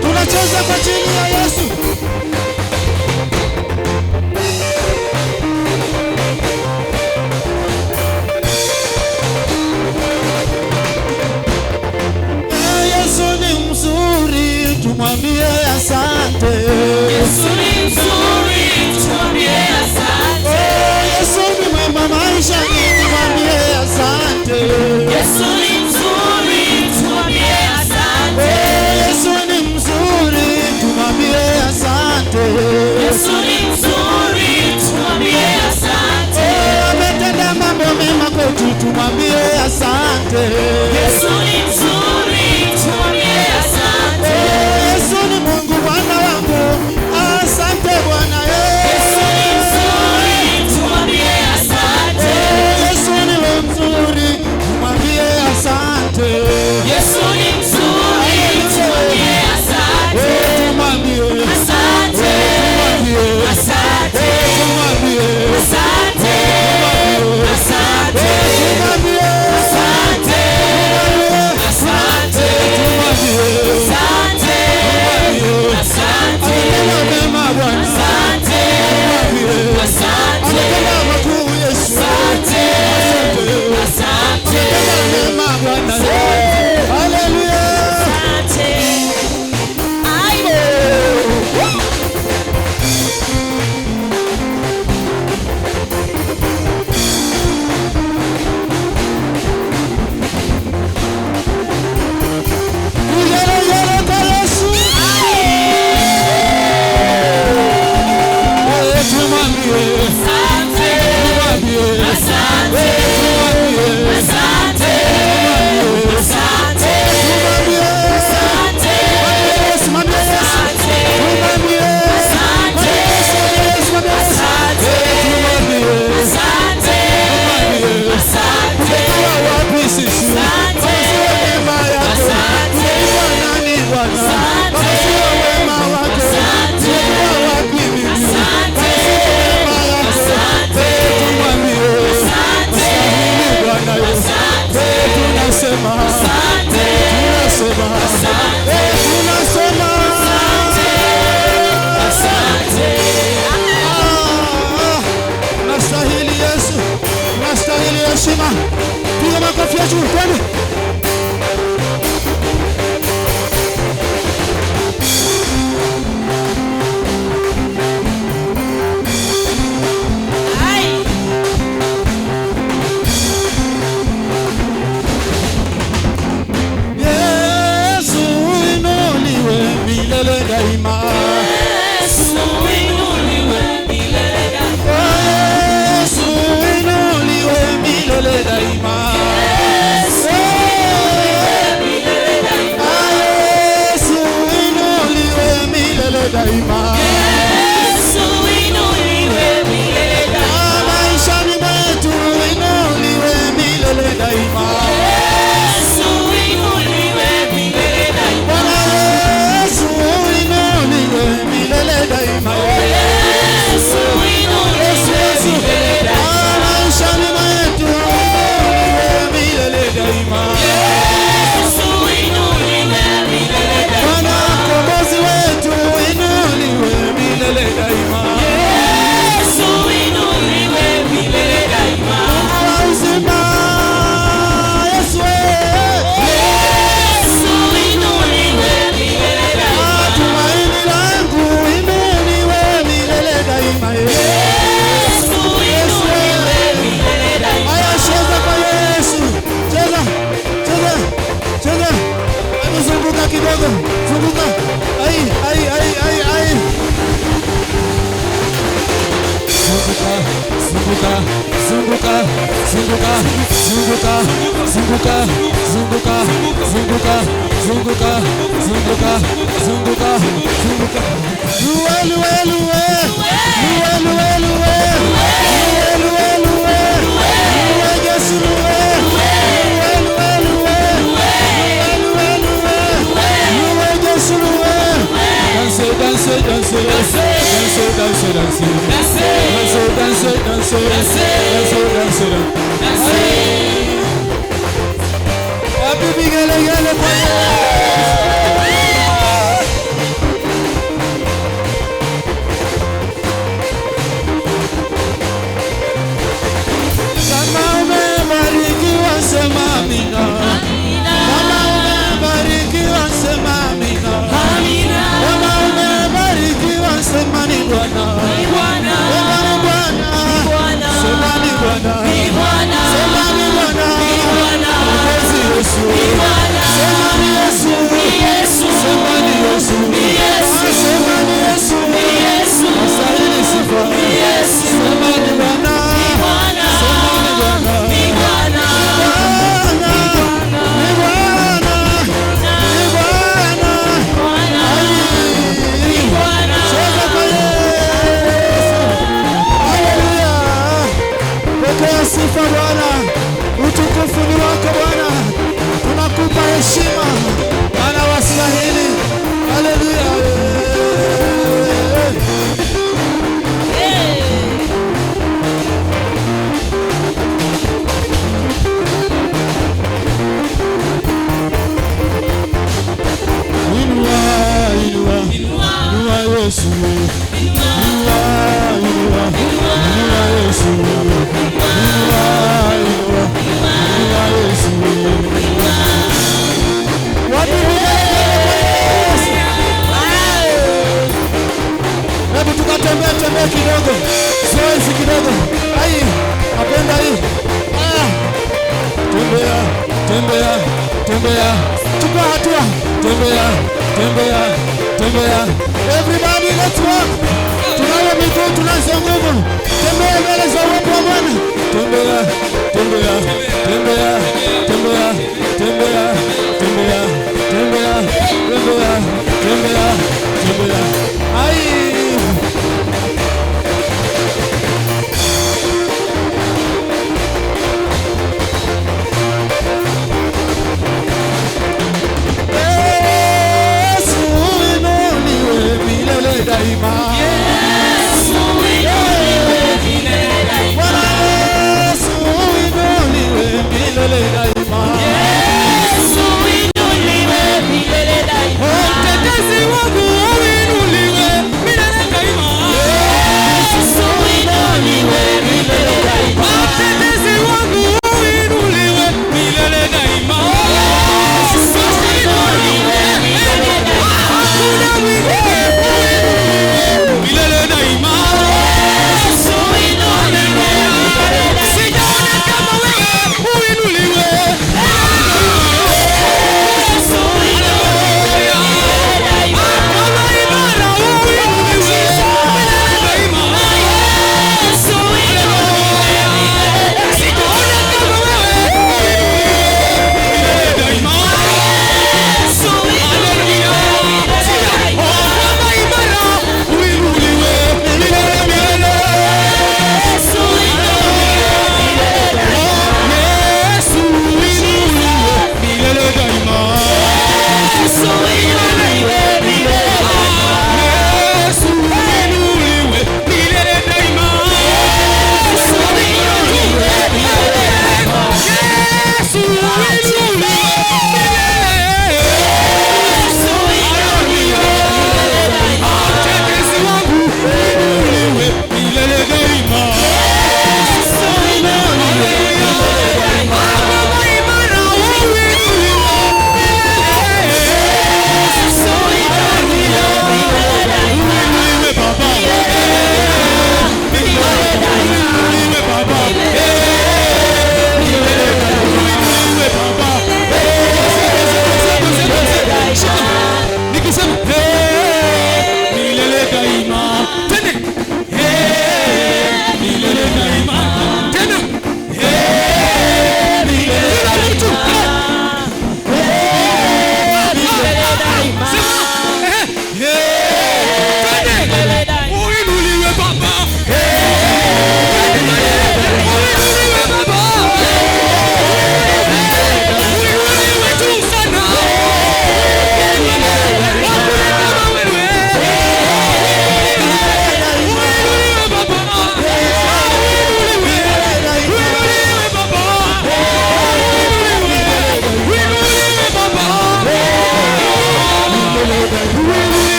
Tunacheza kwa ajili ya Yesu. Yesu ni mzuri, tumwambie asante. Yesu ni mzuri, tumwambie asante. Yesu ni mwema maishani, tumwambie asante. Yesu ni mzuri, tumwambie asante. Yesu ni mzuri, tumwambie asante. Yesu ni mzuri, tumwambie asante. Ametenda mambo mema kwetu, tumwambie asante. Yesu ni mzuri, tumwambie asante. Yesu ni Mungu Bwana wangu, asante Bwana. Yesu ni mzuri, tumwambie asante. Yesu ni mzuri, tumwambie asante. Yesu ni mzuri, tumwambie asante. Tumwambie asante. Asante. tumwambie Asante. Asante. tumwambie Asante. Asante. Asante. Asante. Ametenda mema Bwana. Asante. Asante. Ametenda makuu Yesu. Asante. Asante. Ametenda mema Bwana. Haleluya. Asante. Piga makofi ya juu kwani. Yesu inuliwe milele daima. Yesu inuliwe milele daima. Yesu inuliwe milele daima. Yesu inuliwe milele daima. Yesu inuliwe milele daima. Maishani mwetu inuliwe milele daima. Yesu inuliwe milele daima. Bwana Yesu inuliwe milele daima. Yesu inuliwe milele daima. Maishani mwetu inuliwe milele daima. Yesu inuliwe milele daima. Bwana mkombozi wetu inuliwe milele daima. Yesu inuliwe milele daima. Mungu wa uzima Yesu. Yesu inuliwe milele daima. Tumaini langu inuliwe milele daima. Yesu inuliwe milele daima. Haya, cheza kwa Yesu. Cheza. Cheza. Cheza. Hebu zunguka kidogo. Zunguka. Ai. Zunguka. Zunguka. Zunguka. Zunguka. Zunguka. Zunguka. Zunguka. Zunguka. Zunguka. Zunguka. Zunguka. Zunguka. Luwe, luwe, luwe. Luwe, luwe, luwe. Luwe, luwe, luwe. Luwe, Yesu, luwe. Luwe, luwe. Sifa Bwana, utukufu ni wako Bwana, tunakupa heshima, maana wastahili. Haleluya. Inua Yesu, inua Yesu. Hebu tukatembea kidogo, zoezi kidogo. Ai, napenda hii. Tembea, chukua hatua. Tembea. Everybody let's walk. Tunayo miguu, tunazo nguvu. Tembea mbele za uwepo wa Bwana. Tembea. Ai. Yesu inuliwe milele daima.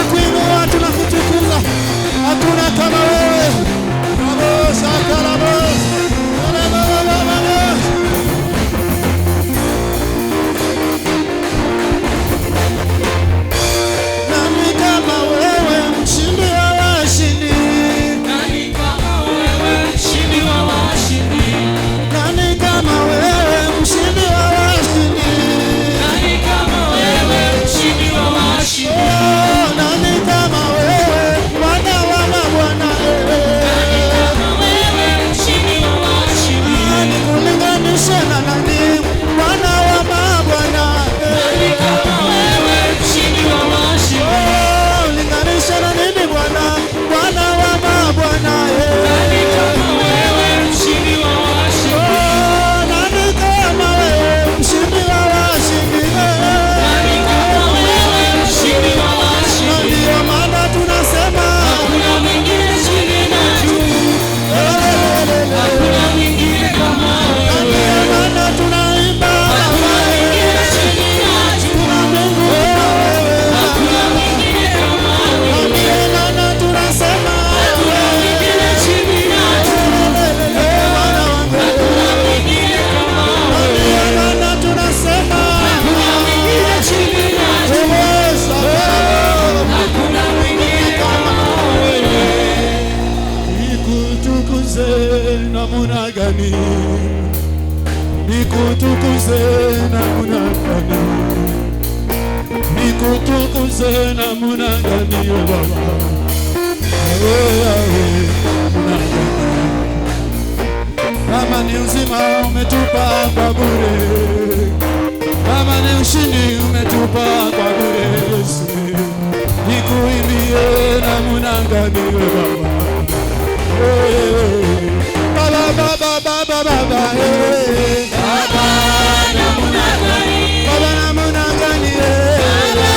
tunakuinua, tunakutukuza. Hakuna kama wewe. Ramos, akaramos. Nani kama wewe, mshindi wa washindi? Nani kama wewe, mshindi wa washindi? Nani kama wewe, mshindi wa washindi? Nani kama wewe, mshindi wa washindi? Oh, nani kama wewe, Bwana wa mabwana? Nani kama wewe, mshindi wa washindi? Nani kulinganisha na nani, Bwana wa mabwana? Nani kama wewe, mshindi wa washindi? Oh, linganisha na nini Bwana, Bwana wa mabwana? Nani kama wewe, mshindi wa washindi? Oh, nani kama wewe, mshindi wa washindi? Nani kama wewe, mshindi wa washindi? Ndio maana tunasema Hakuna mwingine chini na juu. Hakuna mwingine kama wewe. ndio maana tunaimba Hakuna mwingine chini na juu. Mungu wewe. Hakuna mwingine kama wewe. Ndio maana tunasema Hakuna mwingine chini na juu. Bwana wangu. Hakuna mwingine kama wewe. Ndio maana tunasema Hakuna mwingine chini na juu. Hakuna mwingine kama wewe. Nikutukuze namna gani? Nikutukuze namna gani? Nikutukuze namna gani o Baba? Namna gani? Kama ni uzima umetupa kwa bure, kama ni ushindi umetupa kwa bure Yesu. Nikuimbie namna gani o Baba? Baba, Baba, Baba, Baba, Baba, namna gani? Baba namna gani? Baba,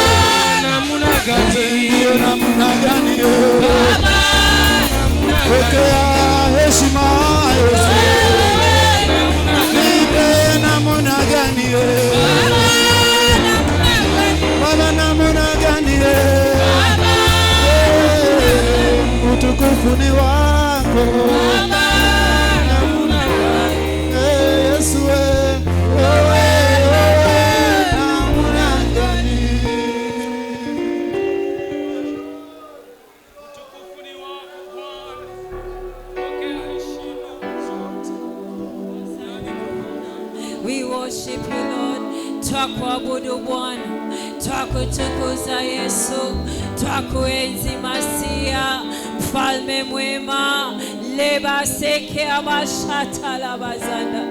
namna gani? Ndio namna gani? Baba, namna gani? Pokea heshima Yesu. Wewe, namna gani? Nipe namna gani? Baba, namna gani? Baba namna gani? Baba, Utukufu ni wako Baba, namna gani? Yesu, wewe namna gani? We worship you Lord, twakuabudu Bwana, twakutukuza Yesu, twakuenzi Masia, mfalme mwema, leba seke abashata labazanda,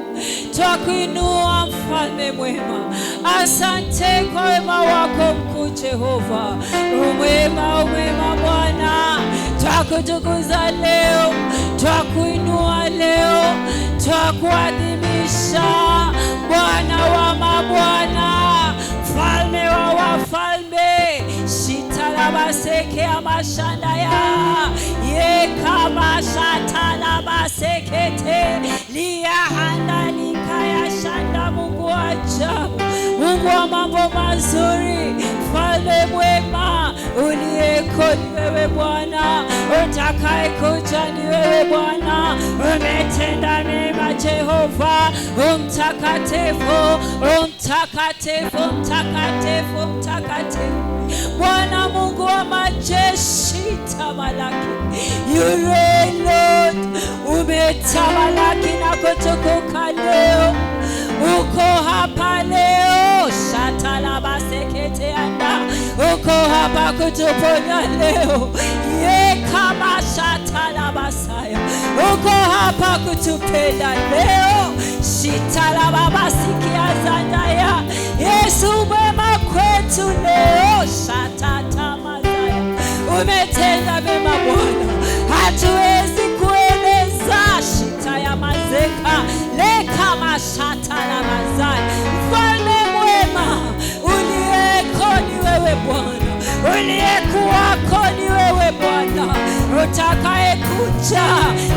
twakuinua mfalme mwema. Asante kwa wema wako mkuu Jehova, umwema Bwana, twakutukuza leo, twakuinua leo, twakuadhimisha Bwana wa mabwana, mfalme wa wafalme, shitalabaseke amashanda ya yekabashatalabasekete liyahanda likaya shanda. Mungu wa ajabu, Mungu wa mambo mazuri, mfalme mwema, uliyeko ni wewe Bwana, utakaye kuja ni wewe Bwana. Umetenda mema Jehova, umtakatifu, umtakatifu, umtakatifu, umtakatifu, Bwana Mungu wa majeshi, tamalaki. You reign Lord, umetamalaki na kutukuka leo, uko hapa leo, shatalabasekete anda, uko hapa kutuponya leo, kama shatalabasaya, uko hapa kutupenda leo, shitalababasikia zandaya. Yesu mwema kwetu leo, shatatamazaya, umetenda mema Bwana, hatuwezi kueleza. Shita ya mazeka leka mashata la mazai, mfalme mwema, uliyeko ni wewe Bwana, uliyekuwako ni wewe Bwana, utakaye kuja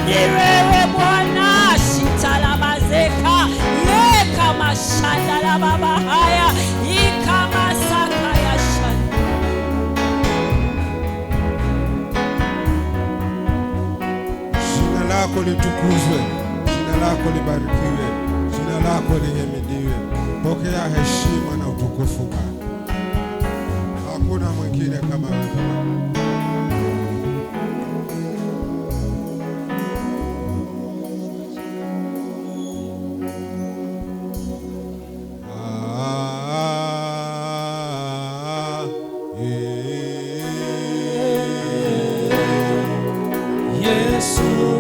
ni wewe Bwana. Shita la mazeka leka mashanda la baba haya ikama saka ya shanda. lako litukuzwe, jina lako libarikiwe, jina lako lihimidiwe. Pokea heshima na utukufu Bwana. Hakuna mwingine kama wewe. Yesu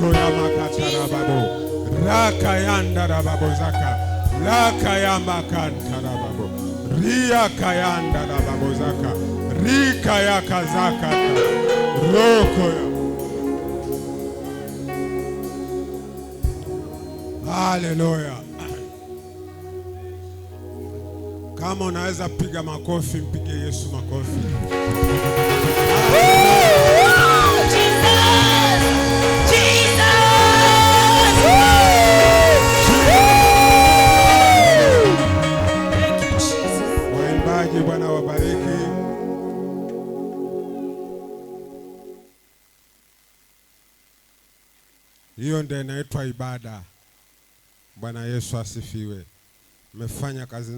Roko ya makatarababo. Raka yanda rababo zaka. Raka ya makantarababo. Ria kayanda rababo zaka. Rika ya kazaka. Roko ya. Haleluya. Kama unaweza piga makofi, mpige Yesu makofi. Waimbaji, Bwana wabariki. Hiyo ndio inaitwa ibada. Bwana Yesu asifiwe. Mmefanya kazi nzuri.